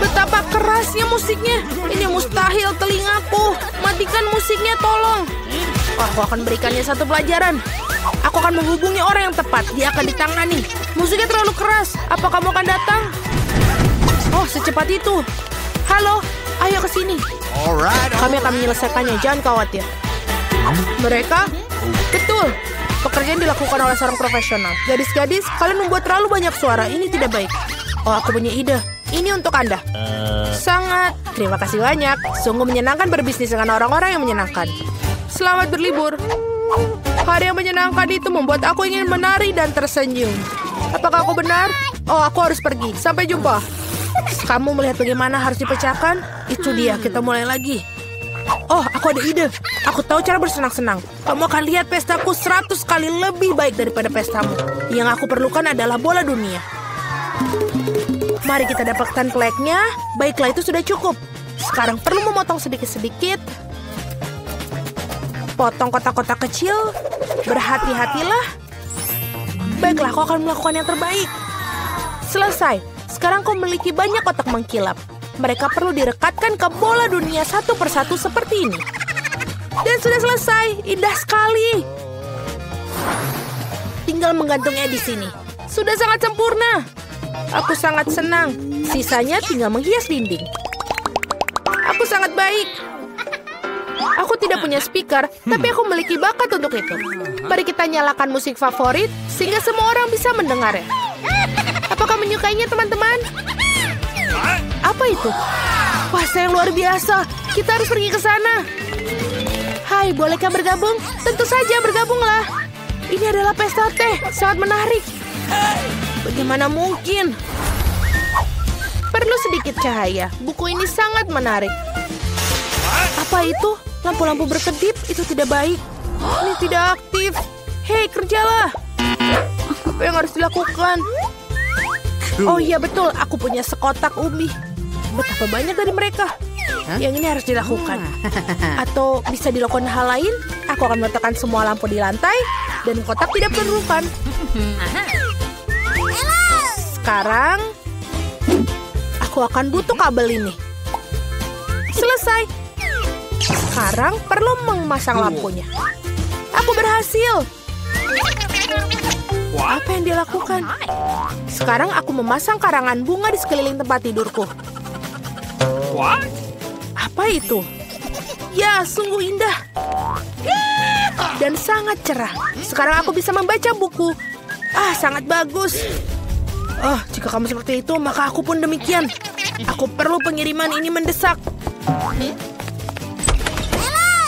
Betapa kerasnya musiknya. Ini mustahil telingaku. Matikan musiknya, tolong. Aku akan berikannya satu pelajaran. Aku akan menghubungi orang yang tepat. Dia akan ditangani. Musiknya terlalu keras. Apa kamu akan datang? Oh, secepat itu. Halo, ayo ke sini. Kami akan menyelesaikannya, jangan khawatir. Mereka? Betul. Pekerjaan dilakukan oleh seorang profesional. Gadis-gadis, kalian membuat terlalu banyak suara. Ini tidak baik. Oh, aku punya ide. Ini untuk Anda. Sangat. Terima kasih banyak. Sungguh menyenangkan berbisnis dengan orang-orang yang menyenangkan. Selamat berlibur. Hari yang menyenangkan itu membuat aku ingin menari dan tersenyum. Apakah aku benar? Oh, aku harus pergi. Sampai jumpa. Kamu melihat bagaimana harus dipecahkan? Itu dia, kita mulai lagi. Oh, aku ada ide. Aku tahu cara bersenang-senang. Kamu akan lihat pestaku 100 kali lebih baik daripada pestamu. Yang aku perlukan adalah bola dunia. Mari kita dapatkan flagnya. Baiklah, itu sudah cukup. Sekarang perlu memotong sedikit-sedikit. Potong kotak-kotak kecil. Berhati-hatilah. Baiklah, kau akan melakukan yang terbaik. Selesai. Sekarang kau memiliki banyak kotak mengkilap. Mereka perlu direkatkan ke bola dunia satu persatu seperti ini. Dan sudah selesai. Indah sekali. Tinggal menggantungnya di sini. Sudah sangat sempurna. Aku sangat senang. Sisanya tinggal menghias dinding. Aku sangat baik. Aku tidak punya speaker, tapi aku memiliki bakat untuk itu. Mari kita nyalakan musik favorit, sehingga semua orang bisa mendengarnya. Apakah menyukainya, teman-teman? Apa itu? Wahana yang luar biasa. Kita harus pergi ke sana. Hai, bolehkah bergabung? Tentu saja, bergabunglah. Ini adalah pesta teh. Sangat menarik. Bagaimana mungkin? Perlu sedikit cahaya. Buku ini sangat menarik. Apa itu? Lampu-lampu berkedip? Itu tidak baik. Ini tidak aktif. Hei, kerjalah. Apa yang harus dilakukan? Oh iya betul, aku punya sekotak ubi. Betapa banyak dari mereka. Yang ini harus dilakukan. Atau bisa dilakukan hal lain. Aku akan meletakkan semua lampu di lantai. Dan kotak tidak diperlukan. Sekarang aku akan butuh kabel ini. Selesai. Sekarang perlu memasang lampunya. Aku berhasil. Apa yang dia lakukan? Sekarang aku memasang karangan bunga di sekeliling tempat tidurku. What? Apa itu? Ya, sungguh indah. Dan sangat cerah. Sekarang aku bisa membaca buku. Sangat bagus. Jika kamu seperti itu, maka aku pun demikian. Aku perlu pengiriman ini mendesak.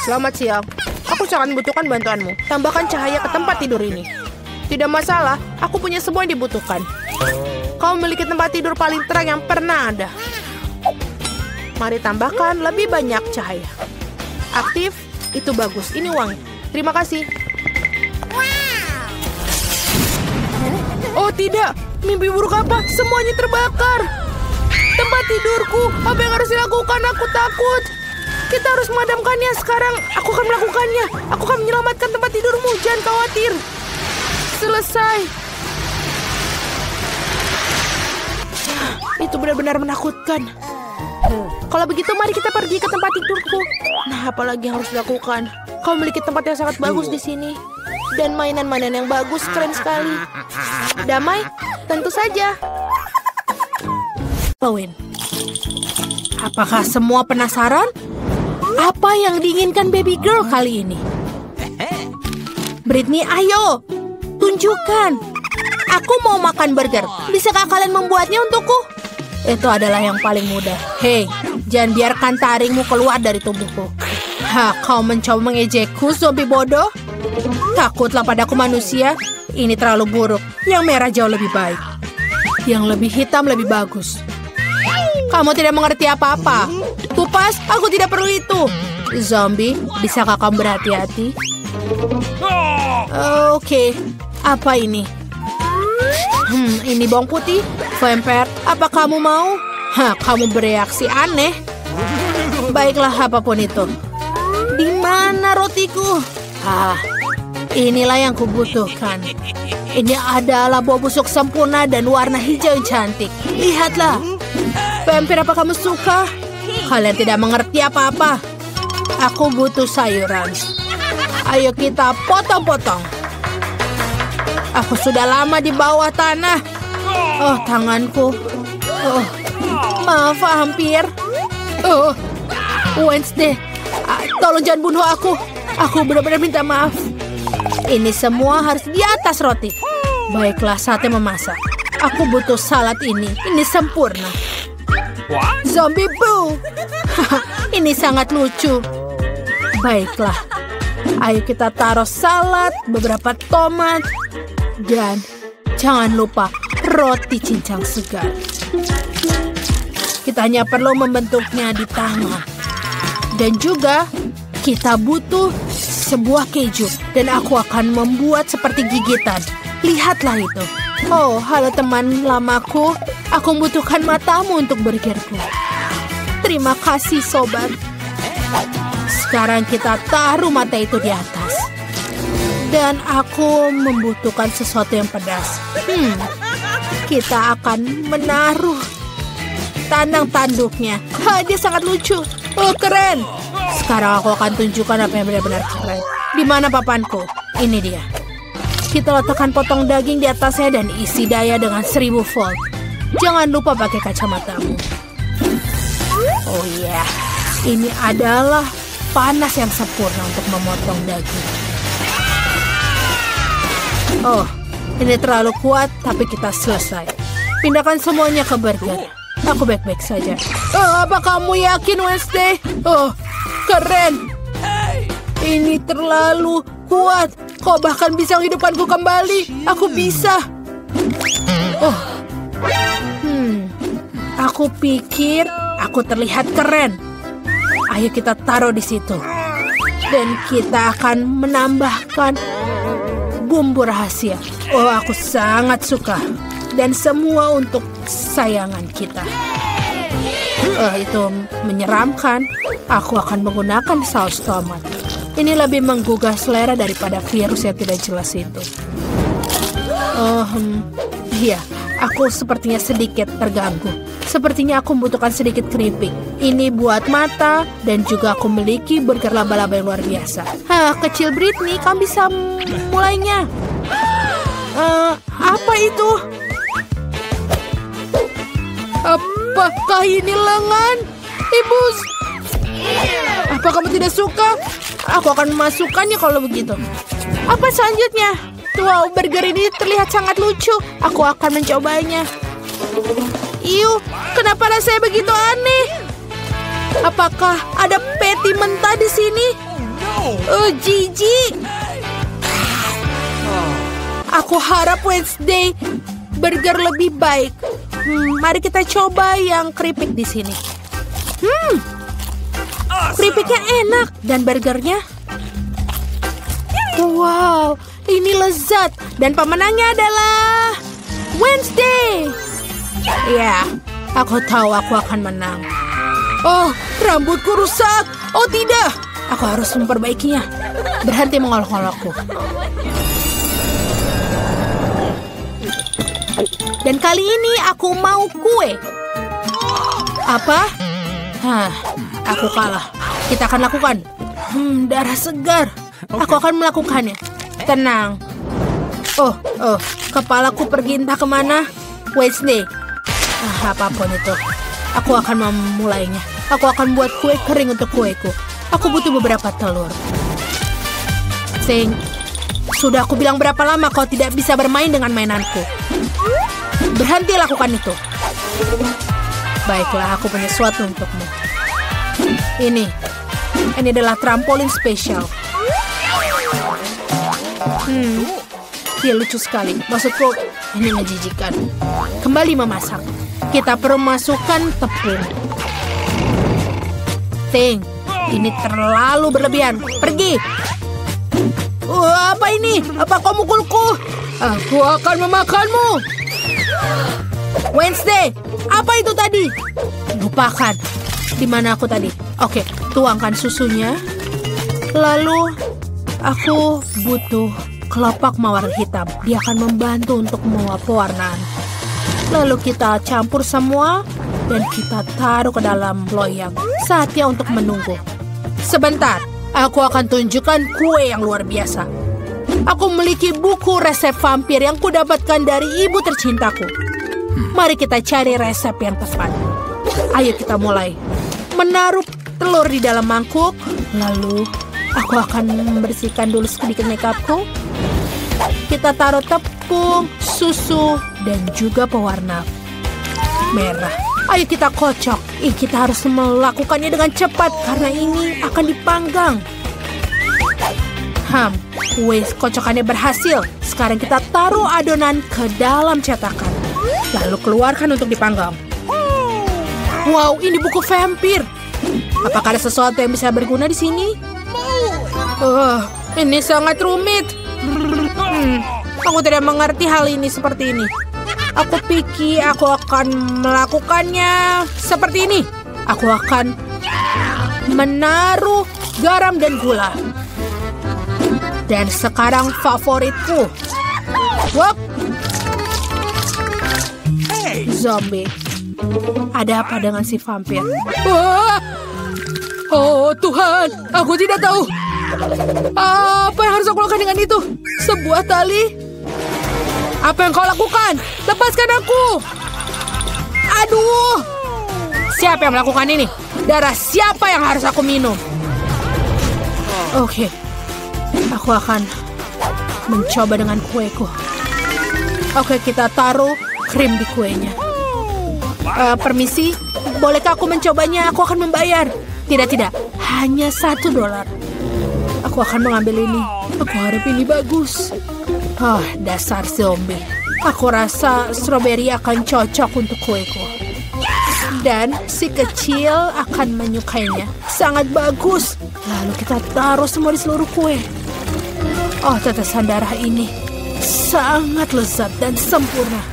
Selamat siang. Aku sangat membutuhkan bantuanmu. Tambahkan cahaya ke tempat tidur ini. Tidak masalah, aku punya semua yang dibutuhkan. Kau memiliki tempat tidur paling terang yang pernah ada. Mari tambahkan lebih banyak cahaya. Aktif, itu bagus. Ini uang. Terima kasih. Oh tidak, mimpi buruk apa? Semuanya terbakar. Tempat tidurku, apa yang harus dilakukan? Aku takut. Kita harus memadamkannya sekarang. Aku akan melakukannya. Aku akan menyelamatkan tempat tidurmu. Jangan khawatir. Selesai. Itu benar-benar menakutkan. Kalau begitu, mari kita pergi ke tempat tidurku. Nah, apalagi yang harus dilakukan? Kau memiliki tempat yang sangat bagus di sini. Dan mainan-mainan yang bagus, keren sekali. Damai? Tentu saja. Owen, apakah semua penasaran? Apa yang diinginkan baby girl kali ini? Britney, ayo. Tunjukkan. Aku mau makan burger. Bisakah kalian membuatnya untukku? Itu adalah yang paling mudah. Hei, jangan biarkan taringmu keluar dari tubuhku. Kau mencoba mengejekku, zombie bodoh? Takutlah padaku manusia. Ini terlalu buruk. Yang merah jauh lebih baik. Yang lebih hitam lebih bagus. Kamu tidak mengerti apa-apa. Kupas, aku tidak perlu itu. Zombie, bisakah kamu berhati-hati? Oke, apa ini? Ini bawang putih. Vampire, apa kamu mau? Kamu bereaksi aneh. Baiklah, apapun itu. Di mana rotiku? Inilah yang kubutuhkan. Ini adalah buah busuk sempurna dan warna hijau yang cantik. Lihatlah. Vampire, apa kamu suka? Kalian tidak mengerti apa-apa. Aku butuh sayuran. Ayo kita potong-potong. Aku sudah lama di bawah tanah. Tanganku. Maaf, hampir. Wednesday, tolong jangan bunuh aku. Aku benar-benar minta maaf. Ini semua harus di atas roti. Baiklah, saatnya memasak. Aku butuh salad ini. Ini sempurna. Zombie boo. Ini sangat lucu. Baiklah. Ayo kita taruh salad, beberapa tomat, dan jangan lupa roti cincang segar. Kita hanya perlu membentuknya di tangan. Dan juga kita butuh sebuah keju. Dan aku akan membuat seperti gigitan. Lihatlah itu. Halo teman lamaku. Aku membutuhkan matamu untuk burgerku. Terima kasih, sobat. Sekarang kita taruh mata itu di atas. Dan aku membutuhkan sesuatu yang pedas. Kita akan menaruh tandang tanduknya. Dia sangat lucu. Keren. Sekarang aku akan tunjukkan apa yang benar-benar keren. Di mana papanku? Ini dia. Kita letakkan potong daging di atasnya dan isi daya dengan 1000 volt. Jangan lupa pakai kacamatamu. Oh iya, ini adalah panas yang sempurna untuk memotong daging. Ini terlalu kuat, tapi kita selesai. Pindahkan semuanya ke burger. Aku baik-baik saja. Apa kamu yakin, Wednesday? Keren. Ini terlalu kuat. Kau bahkan bisa menghidupkanku kembali. Aku bisa. Aku pikir aku terlihat keren. Ayo kita taruh di situ. Dan kita akan menambahkan bumbu rahasia. Aku sangat suka. Dan semua untuk sayangan kita. Itu menyeramkan. Aku akan menggunakan saus tomat. Ini lebih menggugah selera daripada virus yang tidak jelas itu. Iya, aku sepertinya sedikit terganggu. Sepertinya aku membutuhkan sedikit keripik. Ini buat mata dan juga aku memiliki burger laba-laba yang luar biasa. Kecil Britney, kamu bisa mulainya. Apa itu? Apakah ini lengan? Ibus. Apa kamu tidak suka? Aku akan memasukkannya kalau begitu. Apa selanjutnya? Wow, burger ini terlihat sangat lucu. Aku akan mencobanya. Iu, kenapa rasanya begitu aneh? Apakah ada patty mentah di sini? Oh, jijik. Aku harap Wednesday burger lebih baik. Mari kita coba yang keripik di sini. Keripiknya enak dan burgernya. Wow, ini lezat dan pemenangnya adalah Wednesday. Ya, aku tahu aku akan menang. Oh, rambutku rusak. Oh tidak, aku harus memperbaikinya. Berhenti mengolok-olokku. Dan kali ini aku mau kue. Apa? Aku kalah. Kita akan lakukan. Darah segar. Aku akan melakukannya. Tenang. Oh, kepalaku pergi entah kemana. Wednesday. Apapun itu. Aku akan memulainya. Aku akan buat kue kering untuk kueku. Aku butuh beberapa telur. Sing, sudah aku bilang berapa lama kau tidak bisa bermain dengan mainanku. Berhenti lakukan itu. Baiklah, aku punya sesuatu untukmu. Ini adalah trampolin spesial. Dia lucu sekali. Maksudku, ini menjijikan. Kembali memasak. Kita perlu masukkan tepung. Ting, ini terlalu berlebihan. Pergi. Apa ini? Apa kau mukulku? Aku akan memakanmu. Wednesday, apa itu tadi? Lupakan. Di mana aku tadi? Oke, tuangkan susunya. Lalu, aku butuh kelopak mawar hitam. Dia akan membantu untuk menguap pewarnaan. Lalu kita campur semua dan kita taruh ke dalam loyang. Saatnya untuk menunggu. Sebentar, aku akan tunjukkan kue yang luar biasa. Aku memiliki buku resep vampir yang kudapatkan dari ibu tercintaku. Mari kita cari resep yang tepat. Ayo kita mulai. Menaruh telur di dalam mangkuk. Lalu aku akan membersihkan dulu sedikit makeupku. Kita taruh tepung, susu, dan juga pewarna merah. Ayo kita kocok. Kita harus melakukannya dengan cepat karena ini akan dipanggang. Wes, kocokannya berhasil. Sekarang kita taruh adonan ke dalam cetakan. Lalu keluarkan untuk dipanggang. Wow, ini buku vampir. Apakah ada sesuatu yang bisa berguna di sini? Ini sangat rumit. Aku tidak mengerti hal ini seperti ini. Aku pikir aku akan melakukannya seperti ini. Aku akan menaruh garam dan gula. Dan sekarang favoritku. Wop. Zombie. Ada apa dengan si vampir? Oh Tuhan, aku tidak tahu. Apa yang harus aku lakukan dengan itu? Sebuah tali? Apa yang kau lakukan? Lepaskan aku! Aduh! Siapa yang melakukan ini? Darah siapa yang harus aku minum? Oke. Aku akan mencoba dengan kueku. Oke, kita taruh krim di kuenya. Permisi, bolehkah aku mencobanya? Aku akan membayar. Tidak. Hanya $1. Aku akan mengambil ini. Aku harap ini bagus. Dasar zombie. Aku rasa stroberi akan cocok untuk kueku. Dan si kecil akan menyukainya. Sangat bagus. Lalu kita taruh semua di seluruh kue. Tetesan darah ini sangat lezat dan sempurna.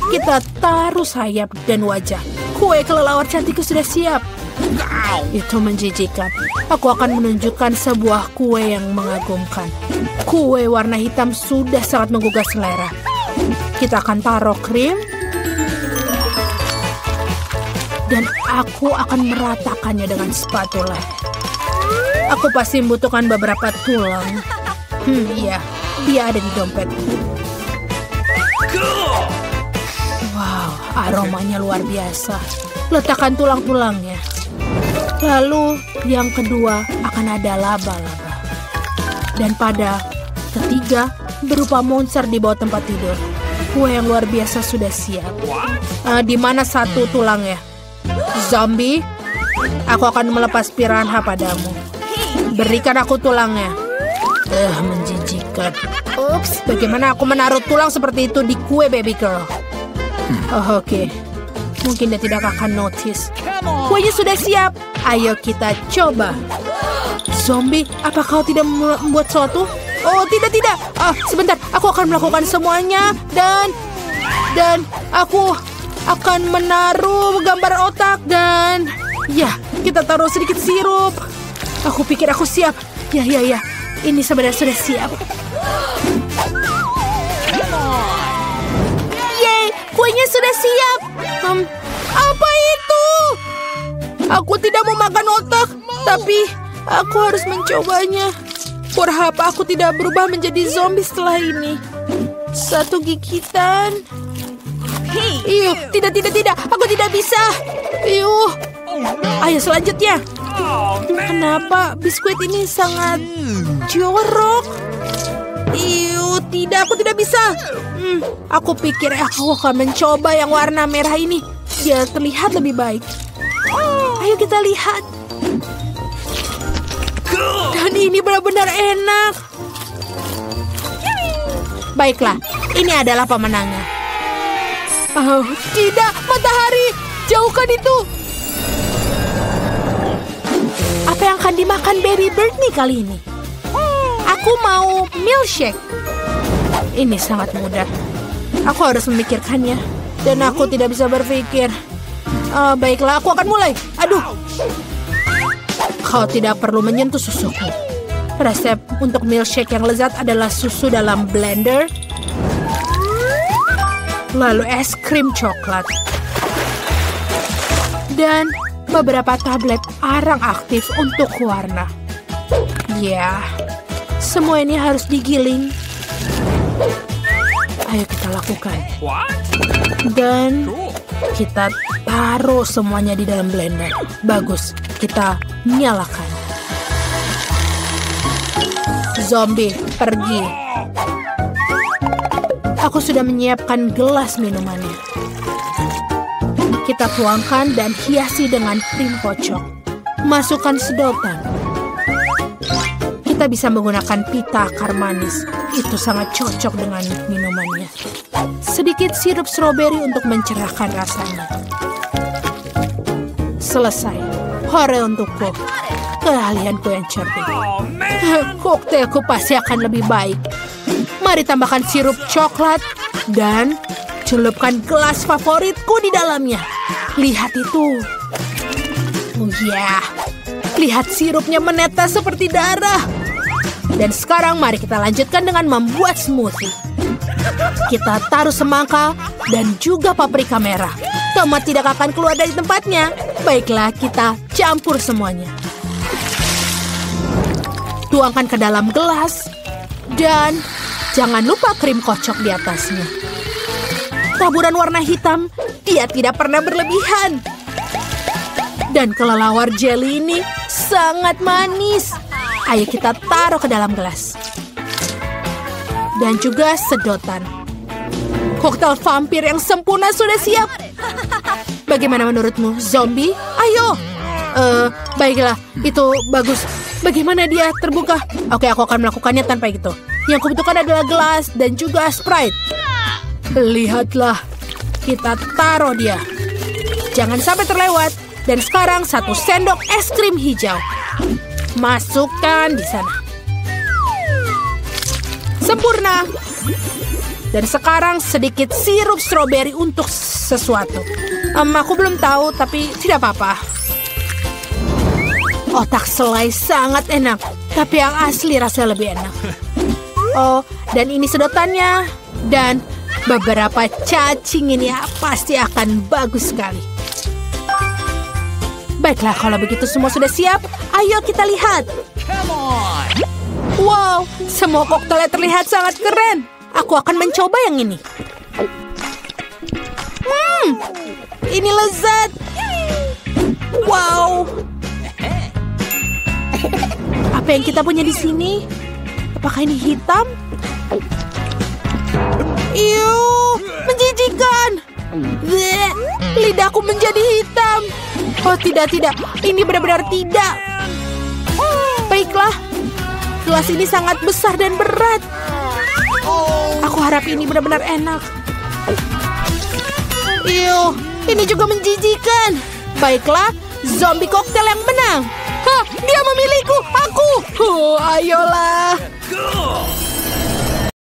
Kita taruh sayap dan wajah. Kue kelelawar cantikku sudah siap. Itu menjijikan. Aku akan menunjukkan sebuah kue yang mengagumkan. Kue warna hitam sudah sangat menggugah selera. Kita akan taruh krim. Dan aku akan meratakannya dengan spatula. Aku pasti membutuhkan beberapa tulang. Iya, dia ada di dompetku. Wow, aromanya luar biasa. Letakkan tulang-tulangnya. Lalu yang kedua akan ada laba-laba. Dan pada ketiga berupa monster di bawah tempat tidur. Kue yang luar biasa sudah siap. Di mana satu tulangnya? Zombie, aku akan melepas piranha padamu. Berikan aku tulangnya. Menjijikan. Ups, bagaimana aku menaruh tulang seperti itu di kue baby girl? Oh, oke. Mungkin dia tidak akan notice. Kuenya sudah siap. Ayo kita coba. Zombie, apa kau tidak membuat sesuatu? Oh, tidak. Sebentar. Aku akan melakukan semuanya. Dan aku akan menaruh gambar otak. Dan ya, kita taruh sedikit sirup. Aku pikir aku siap. Ya. Ini sebenarnya sudah siap. Yeay, kuenya sudah siap. Apa itu? Aku tidak mau makan otak, tapi aku harus mencobanya. Berharap aku tidak berubah menjadi zombie setelah ini. Satu gigitan. Iya, tidak. Aku tidak bisa. Ayo selanjutnya. Kenapa biskuit ini sangat jorok? Tidak, aku tidak bisa. Aku pikir aku akan mencoba yang warna merah ini. Dia terlihat lebih baik. Ayo kita lihat. Dan ini benar-benar enak. Baiklah, ini adalah pemenangnya. Oh, tidak, matahari. Jauhkan itu. Apa yang akan dimakan baby bird nih kali ini? Aku mau milkshake. Ini sangat mudah. Aku harus memikirkannya. Dan aku tidak bisa berpikir. Baiklah, aku akan mulai. Aduh. Kau tidak perlu menyentuh susuku. Resep untuk milkshake yang lezat adalah susu dalam blender. Lalu es krim coklat. Dan beberapa tablet arang aktif untuk warna. Ya, semua ini harus digiling. Ayo kita lakukan. Dan kita taruh semuanya di dalam blender. Bagus, kita nyalakan. Zombie, pergi. Aku sudah menyiapkan gelas minumannya. Kita tuangkan dan hiasi dengan krim kocok. Masukkan sedotan. Kita bisa menggunakan pita akar manis. Itu sangat cocok dengan minumannya. Sedikit sirup stroberi untuk mencerahkan rasanya. Selesai. Hore untukku. Keahlianku yang cerdik. Koktailku pasti akan lebih baik. Mari tambahkan sirup coklat dan celupkan gelas favoritku di dalamnya. Lihat itu. Oh ya. Lihat sirupnya menetes seperti darah. Dan sekarang mari kita lanjutkan dengan membuat smoothie. Kita taruh semangka dan juga paprika merah. Tomat tidak akan keluar dari tempatnya. Baiklah, kita campur semuanya. Tuangkan ke dalam gelas. Dan jangan lupa krim kocok di atasnya. Taburan warna hitam, dia tidak pernah berlebihan. Dan kelelawar jelly ini sangat manis. Ayo kita taruh ke dalam gelas. Dan juga sedotan. Koktail vampir yang sempurna sudah siap. Bagaimana menurutmu, zombie? Ayo. Baiklah, itu bagus. Bagaimana dia terbuka? Oke, aku akan melakukannya tanpa itu. Yang kubutuhkan adalah gelas dan juga Sprite. Lihatlah, kita taruh dia. Jangan sampai terlewat. Dan sekarang 1 sendok es krim hijau. Masukkan di sana. Sempurna. Dan sekarang sedikit sirup stroberi untuk sesuatu. Aku belum tahu, tapi tidak apa-apa. Otak selai sangat enak, tapi yang asli rasanya lebih enak. Oh, dan ini sedotannya. Dan beberapa cacing ini pasti akan bagus sekali. Baiklah, kalau begitu semua sudah siap, ayo kita lihat. Wow, semua koktailnya terlihat sangat keren. Aku akan mencoba yang ini. Ini lezat. Wow. Apa yang kita punya di sini? Apakah ini hitam? Iuh, menjijikan. Bleh, lidahku menjadi hitam. Oh tidak, ini benar-benar tidak. Baiklah, gelas ini sangat besar dan berat. Aku harap ini benar-benar enak. Iuh, ini juga menjijikan. Baiklah, zombie koktail yang menang. Hah, dia memilihku, aku. Ayolah.